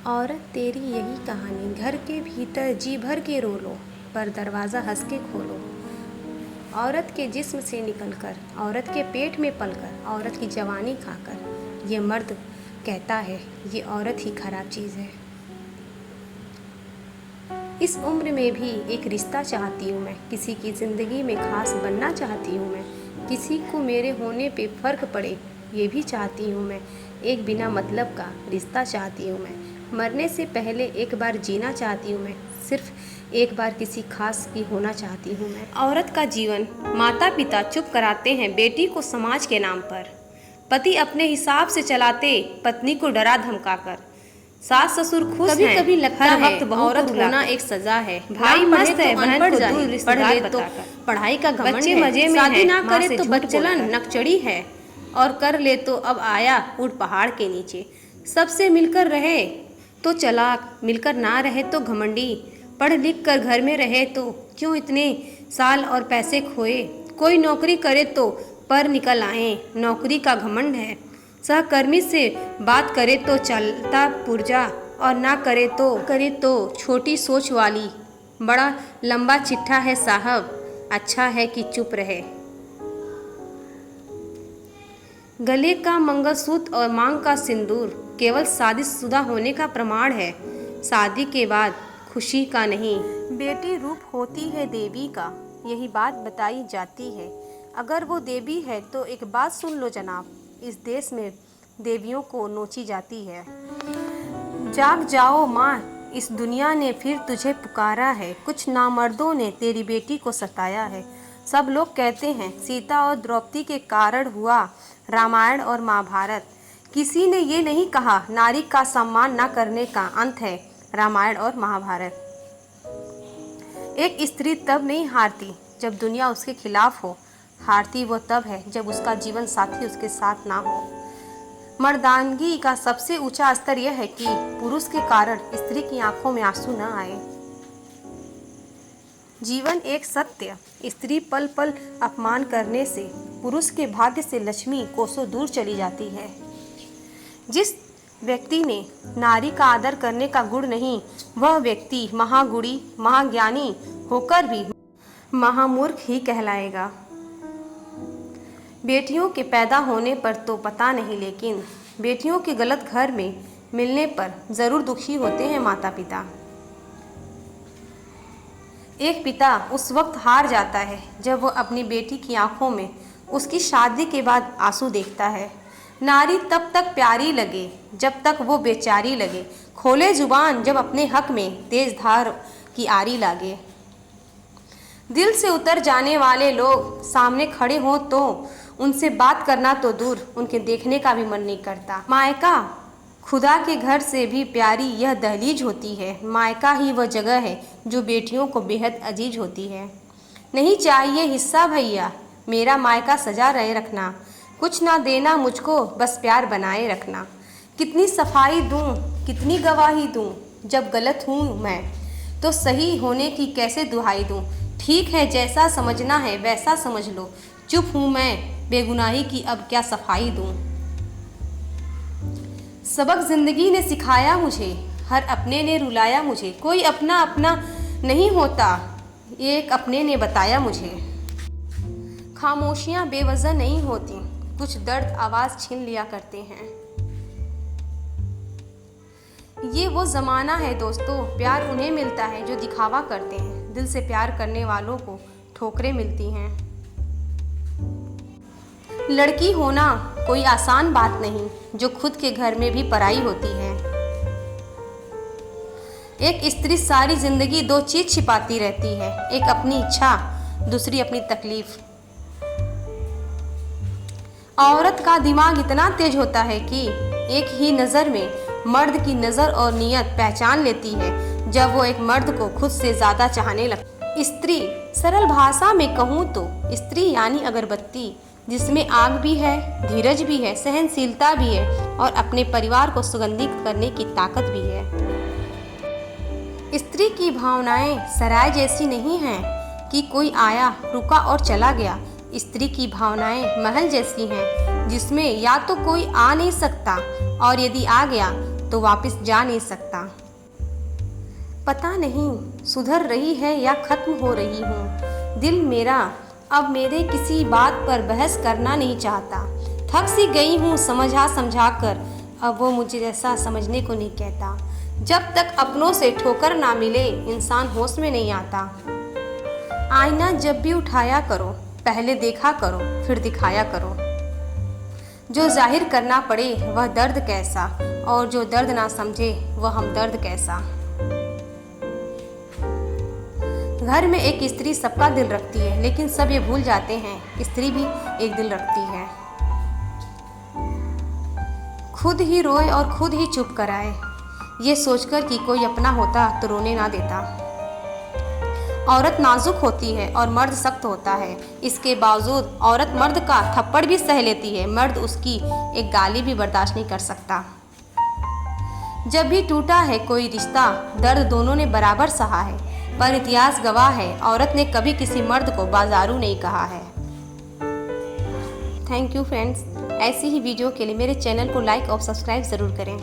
औरत तेरी यही कहानी, घर के भीतर जी भर के रो लो, पर दरवाज़ा हंस के खोलो। औरत के जिस्म से निकलकर, औरत के पेट में पलकर, औरत की जवानी खाकर, ये मर्द कहता है ये औरत ही खराब चीज़ है। इस उम्र में भी एक रिश्ता चाहती हूँ मैं, किसी की ज़िंदगी में खास बनना चाहती हूँ मैं, किसी को मेरे होने पे फ़र्क पड़े ये भी चाहती हूँ मैं। एक बिना मतलब का रिश्ता चाहती हूँ मैं, मरने से पहले एक बार जीना चाहती हूँ मैं, सिर्फ एक बार किसी खास की होना चाहती हूँ मैं। औरत का जीवन माता पिता चुप कराते हैं बेटी को समाज के नाम पर, पति अपने हिसाब से चलाते पत्नी को डरा धमका कर, सास ससुर खुश हैं, कभी लगता हर वक्त औरत होना एक सजा है, भाई मस्त है बहन को दूर रिश्तेदार बताकर, पढ़ाई का घमंड बच्चे मजे में शादी ना करे तो बच्चलन नकचड़ी है, और कर ले तो अब आया ऊँट पहाड़ के नीचे। सबसे मिलकर रहे तो चलाक, मिलकर ना रहे तो घमंडी, पढ़ लिख कर घर में रहे तो क्यों इतने साल और पैसे खोए, कोई नौकरी करे तो पर निकल आए, नौकरी का घमंड है, सहकर्मी से बात करे तो चलता पुर्जा, और ना करे तो छोटी सोच वाली, बड़ा लंबा चिट्ठा है साहब, अच्छा है कि चुप रहे। गले का मंगलसूत्र और मांग का सिंदूर केवल शादीशुदा होने का प्रमाण है, शादी के बाद खुशी का नहीं। बेटी रूप होती है देवी का, यही बात बताई जाती है, अगर वो देवी है तो एक बात सुन लो जनाब, इस देश में देवियों को नोची जाती है। जाग जाओ माँ, इस दुनिया ने फिर तुझे पुकारा है, कुछ नामर्दों ने तेरी बेटी को सताया है। सब लोग कहते हैं सीता और द्रौपदी के कारण हुआ रामायण और महाभारत, किसी ने ये नहीं कहा नारी का सम्मान न करने का अंत है रामायण और महाभारत। एक स्त्री तब नहीं हारती जब दुनिया उसके खिलाफ हो, हारती वो तब है जब उसका जीवन साथी उसके साथ ना हो। मर्दानगी का सबसे ऊंचा स्तर यह है कि पुरुष के कारण स्त्री की आंखों में आंसू न आए। जीवन एक सत्य, स्त्री पल पल अपमान करने से पुरुष के भाग्य से लक्ष्मी कोसों दूर चली जाती है। जिस व्यक्ति ने नारी का आदर करने का गुण नहीं, वह व्यक्ति महागुणी महाज्ञानी होकर भी महामूर्ख ही कहलाएगा। बेटियों के पैदा होने पर तो पता नहीं, लेकिन बेटियों के गलत घर में मिलने पर ज़रूर दुखी होते हैं माता पिता। एक पिता उस वक्त हार जाता है जब वह अपनी बेटी की आंखों में उसकी शादी के बाद आंसू देखता है। नारी तब तक प्यारी लगे जब तक वो बेचारी लगे, खोले जुबान जब अपने हक में तेज धार की आरी लागे। दिल से उतर जाने वाले लोग सामने खड़े हों तो उनसे बात करना तो दूर, उनके देखने का भी मन नहीं करता। मायका खुदा के घर से भी प्यारी यह दहलीज होती है, मायका ही वह जगह है जो बेटियों को बेहद अजीज होती है। नहीं चाहिए हिस्सा भैया, मेरा मायका सजा रहे रखना, कुछ ना देना मुझको, बस प्यार बनाए रखना। कितनी सफाई दूं, कितनी गवाही दूं, जब गलत हूँ मैं तो सही होने की कैसे दुहाई दूं। ठीक है जैसा समझना है वैसा समझ लो, चुप हूँ मैं बेगुनाही की अब क्या सफाई दूं। सबक जिंदगी ने सिखाया मुझे, हर अपने ने रुलाया मुझे, कोई अपना अपना नहीं होता, एक अपने ने बताया मुझे। खामोशियाँ बेवजह नहीं होती, कुछ दर्द आवाज़ छीन लिया करते हैं। ये वो ज़माना है दोस्तों, प्यार उन्हें मिलता है जो दिखावा करते हैं, दिल से प्यार करने वालों को ठोकरें मिलती हैं। लड़की होना कोई आसान बात नहीं, जो खुद के घर में भी पराई होती है। एक स्त्री सारी जिंदगी दो चीज छिपाती रहती है, एक अपनी इच्छा, दूसरी अपनी तकलीफ। औरत का दिमाग इतना तेज होता है कि एक ही नज़र में मर्द की नज़र और नीयत पहचान लेती है जब वो एक मर्द को खुद से ज़्यादा चाहने लगती। स्त्री, सरल भाषा में कहूँ तो स्त्री यानी अगरबत्ती, जिसमें आग भी है, धीरज भी है, सहनशीलता भी है और अपने परिवार को सुगंधित करने की ताकत भी है। स्त्री की भावनाएं सराय जैसी नहीं हैं कि कोई आया रुका और चला गया। स्त्री की भावनाएं महल जैसी हैं जिसमें या तो कोई आ नहीं सकता और यदि आ गया तो वापस जा नहीं सकता। पता नहीं सुधर रही है या ख़त्म हो रही हूँ। दिल मेरा अब मेरे किसी बात पर बहस करना नहीं चाहता। थक सी गई हूँ समझा कर, अब वो मुझे जैसा समझने को नहीं कहता। जब तक अपनों से ठोकर ना मिले इंसान होश में नहीं आता। आईना जब भी उठाया करो, पहले देखा करो फिर दिखाया करो। जो जाहिर करना पड़े वह दर्द कैसा, और जो दर्द ना समझे वह हमदर्द कैसा। घर में एक स्त्री सबका दिल रखती है, लेकिन सब ये भूल जाते हैं स्त्री भी एक दिल रखती है। खुद ही रोए और खुद ही चुप कराए, ये सोचकर कि कोई अपना होता तो रोने ना देता। औरत नाजुक होती है और मर्द सख्त होता है, इसके बावजूद औरत मर्द का थप्पड़ भी सह लेती है, मर्द उसकी एक गाली भी बर्दाश्त नहीं कर सकता। जब भी टूटा है कोई रिश्ता, दर्द दोनों ने बराबर सहा है, पर इतिहास गवाह है औरत ने कभी किसी मर्द को बाजारू नहीं कहा है। Thank you friends. ऐसी ही वीडियो के लिए मेरे चैनल को लाइक और सब्सक्राइब ज़रूर करें।